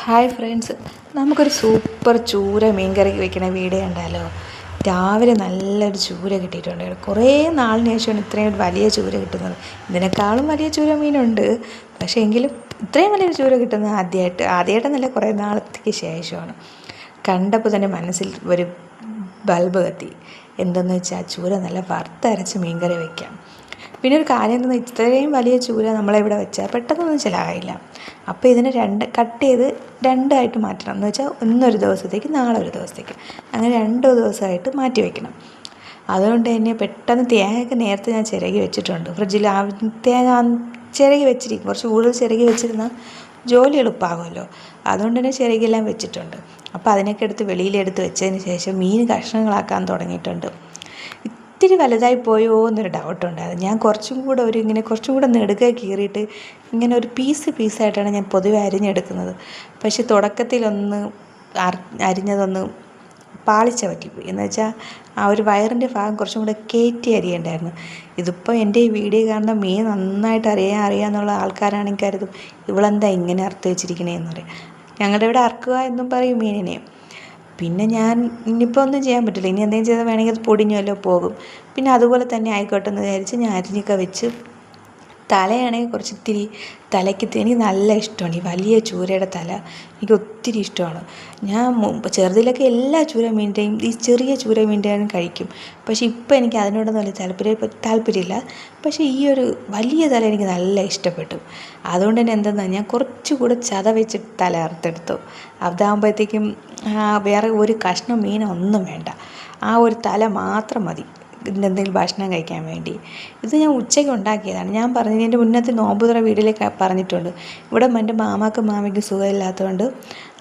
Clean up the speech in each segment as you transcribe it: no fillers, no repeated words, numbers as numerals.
Hi friends, നമുക്കൊരു super ചൂര മീൻ കറി വയ്ക്കണ video ഉണ്ടല്ലോ. രാവിലെ നല്ലൊരു ചൂര കിട്ടിയിട്ടുണ്ട്. കുറേ നാളിന് ശേഷമാണ് ഇത്രയും വലിയ ചൂര കിട്ടുന്നത്. ഇതിനേക്കാളും വലിയ ചൂര മീനുണ്ട്, പക്ഷേ എങ്കിലും ഇത്രയും വലിയൊരു ചൂര കിട്ടുന്നത് ആദ്യമായിട്ടെന്നല്ല, കുറേ നാളത്തേക്ക് ശേഷമാണ്. കണ്ടപ്പോൾ തന്നെ മനസ്സിൽ ഒരു ബൾബ് കത്തി. എന്തെന്ന് വെച്ചാൽ ചൂര നല്ല വറുത്തരച്ച് മീൻ കറി വയ്ക്കാം. പിന്നെ ഒരു കാര്യം എന്തെന്ന്, ഇത്രയും വലിയ ചൂര നമ്മളിവിടെ വെച്ചാൽ പെട്ടെന്നൊന്നും ചിലവായില്ല. അപ്പോൾ ഇതിനെ കട്ട് ചെയ്ത് രണ്ടായിട്ട് മാറ്റണം. എന്ന് വെച്ചാൽ ഇന്നൊരു ദിവസത്തേക്ക് നാളെ ഒരു ദിവസത്തേക്ക്, അങ്ങനെ 2 ദിവസമായിട്ട് മാറ്റി വയ്ക്കണം. അതുകൊണ്ട് തന്നെ പെട്ടെന്ന് തേങ്ങയൊക്കെ നേരത്തെ ഞാൻ ചിരകി വെച്ചിട്ടുണ്ട് ഫ്രിഡ്ജിൽ. തേങ്ങ ചിരകി വെച്ചിരിക്കും, കുറച്ച് കൂടുതൽ ചിരകി വെച്ചിരുന്നാൽ ജോലി എളുപ്പമാകുമല്ലോ. അതുകൊണ്ട് തന്നെ ചിരകിയെല്ലാം വെച്ചിട്ടുണ്ട്. അപ്പോൾ അതിനൊക്കെ എടുത്ത് വെളിയിലെടുത്ത് വെച്ചതിന് ശേഷം മീൻ കഷ്ണങ്ങളാക്കാൻ തുടങ്ങിയിട്ടുണ്ട്. ഇത്തിരി വലുതായി പോയോ എന്നൊരു ഡൗട്ടുണ്ടായിരുന്നു. ഞാൻ കുറച്ചും കൂടെ നെടുകെ കീറിയിട്ട് ഇങ്ങനെ ഒരു പീസായിട്ടാണ് ഞാൻ പൊതുവെ അരിഞ്ഞെടുക്കുന്നത്. പക്ഷെ തുടക്കത്തിലൊന്ന് അരിഞ്ഞതൊന്ന് പാളിച്ച പറ്റിപ്പോയി. എന്ന് വെച്ചാൽ ആ ഒരു വയറിൻ്റെ ഭാഗം കുറച്ചും കൂടെ കയറ്റി അരിയണ്ടായിരുന്നു. ഇതിപ്പോൾ എൻ്റെ ഈ വീഡിയോ കാണുന്ന മീൻ നന്നായിട്ട് അറിയാമെന്നുള്ള ആൾക്കാരാണെങ്കിൽ കരുതും ഇവളെന്താ ഇങ്ങനെ അറുത്ത് വെച്ചിരിക്കണേന്ന് പറയും. ഞങ്ങളുടെ ഇവിടെ അറുക്കുക എന്നും പറയും മീനിനെ. പിന്നെ ഞാൻ ഇനിയിപ്പോൾ ഒന്നും ചെയ്യാൻ പറ്റില്ല. ഇനി എന്തെങ്കിലും ചെയ്താൽ വേണമെങ്കിൽ അത് പൊടിഞ്ഞല്ലോ പോകും. പിന്നെ അതുപോലെ തന്നെ ആയിക്കോട്ടെ എന്ന് വിചാരിച്ച് ഞാൻ അരിഞ്ഞൊക്കെ വെച്ച്, തലയാണെങ്കിൽ കുറച്ച് തലയ്ക്ക് എനിക്ക് നല്ല ഇഷ്ടമാണ് ഈ വലിയ ചൂരയുടെ തല. എനിക്ക് ഒത്തിരി ഇഷ്ടമാണ്. ഞാൻ ചെറുതിലൊക്കെ എല്ലാ ചൂര മീനിൻ്റെയും ഈ ചെറിയ ചൂര മീനിൻ്റെയും കഴിക്കും. പക്ഷേ ഇപ്പോൾ എനിക്ക് അതിനോടൊന്നും വലിയ താല്പര്യമില്ല. പക്ഷേ ഈ ഒരു വലിയ തല എനിക്ക് നല്ല ഇഷ്ടപ്പെട്ടു. അതുകൊണ്ട് തന്നെ എന്തെന്നാൽ ഞാൻ കുറച്ചുകൂടെ ചതവെച്ചിട്ട് തല അറുത്തെടുത്തു. അതാകുമ്പോഴത്തേക്കും വേറെ ഒരു കഷ്ണം മീനൊന്നും വേണ്ട, ആ ഒരു തല മാത്രം മതി എന്തെങ്കിലും ഭക്ഷണം കഴിക്കാൻ വേണ്ടി. ഇത് ഞാൻ ഉച്ചയ്ക്ക് ഉണ്ടാക്കിയതാണ്. ഞാൻ പറഞ്ഞു, എൻ്റെ മുന്നത്തെ നോമ്പുതുറ വീട്ടിലേക്ക് പറഞ്ഞിട്ടുണ്ട്. ഇവിടെ എൻ്റെ മാമാക്കും മാമിക്കും സുഖമില്ലാത്തതുകൊണ്ട്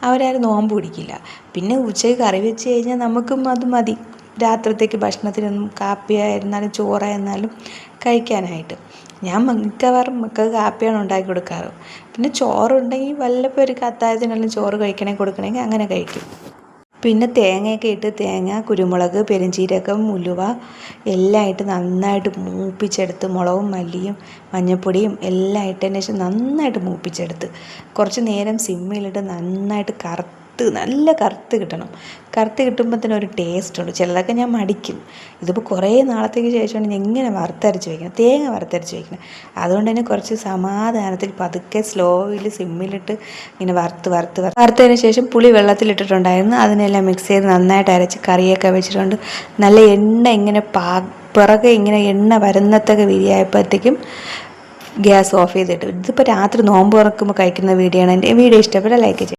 അവരാരും നോമ്പ് പിടിക്കില്ല. പിന്നെ ഉച്ചയ്ക്ക് കറി വെച്ച് കഴിഞ്ഞാൽ നമുക്കും അത് മതി രാത്രിത്തേക്ക് ഭക്ഷണത്തിനൊന്നും, കാപ്പിയായിരുന്നാലും ചോറായിരുന്നാലും കഴിക്കാനായിട്ട്. ഞാൻ മിക്കവാറും മക്കൾക്ക് കാപ്പിയാണ് ഉണ്ടാക്കി കൊടുക്കാറ്. പിന്നെ ചോറുണ്ടെങ്കിൽ വല്ലപ്പോൾ ഒരു അത്താഴത്തിനെല്ലാം ചോറ് കൊടുക്കണമെങ്കിൽ അങ്ങനെ കഴിക്കും. പിന്നെ തേങ്ങയൊക്കെ ഇട്ട് തേങ്ങ, കുരുമുളക്, പെരുംജീരകം, ഉലുവ എല്ലാം ഇട്ട് നന്നായിട്ട് മൂപ്പിച്ചെടുത്ത്, മുളകും മല്ലിയും മഞ്ഞൾപ്പൊടിയും എല്ലാം ഇട്ടതിന് ശേഷം നന്നായിട്ട് മൂപ്പിച്ചെടുത്ത് കുറച്ച് നേരം സിമ്മിലിട്ട് നന്നായിട്ട് നല്ല കറുത്ത് കിട്ടണം. കറുത്ത് കിട്ടുമ്പോൾ തന്നെ ഒരു ടേസ്റ്റ് ഉണ്ട്. ചിലതൊക്കെ ഞാൻ മടിക്കും. ഇതിപ്പോൾ കുറേ നാളത്തേക്ക് ശേഷമാണ് ഞാൻ ഇങ്ങനെ വറുത്തരച്ച് വയ്ക്കണം, തേങ്ങ വറുത്തരച്ച് വയ്ക്കണം. അതുകൊണ്ട് തന്നെ കുറച്ച് സമാധാനത്തിൽ പതുക്കെ സ്ലോയിൽ സിമ്മിലിട്ട് ഇങ്ങനെ വറുത്തതിന് ശേഷം പുളി വെള്ളത്തിലിട്ടിട്ടുണ്ടായിരുന്നു. അതിനെല്ലാം മിക്സ് ചെയ്ത് നന്നായിട്ട് അരച്ച് കറിയൊക്കെ വെച്ചിട്ടുണ്ട്. നല്ല എണ്ണ ഇങ്ങനെ പിറകെ ഇങ്ങനെ എണ്ണ വരുന്നത്തൊക്കെ വിരിയായപ്പോഴത്തേക്കും ഗ്യാസ് ഓഫ് ചെയ്തിട്ട്. ഇതിപ്പോൾ രാത്രി നോമ്പ് തുറക്കുമ്പോൾ കഴിക്കുന്ന വീഡിയോ ആണ്. എൻ്റെ വീഡിയോ ഇഷ്ടപ്പെട്ട ലൈക്ക് ചെയ്യുക.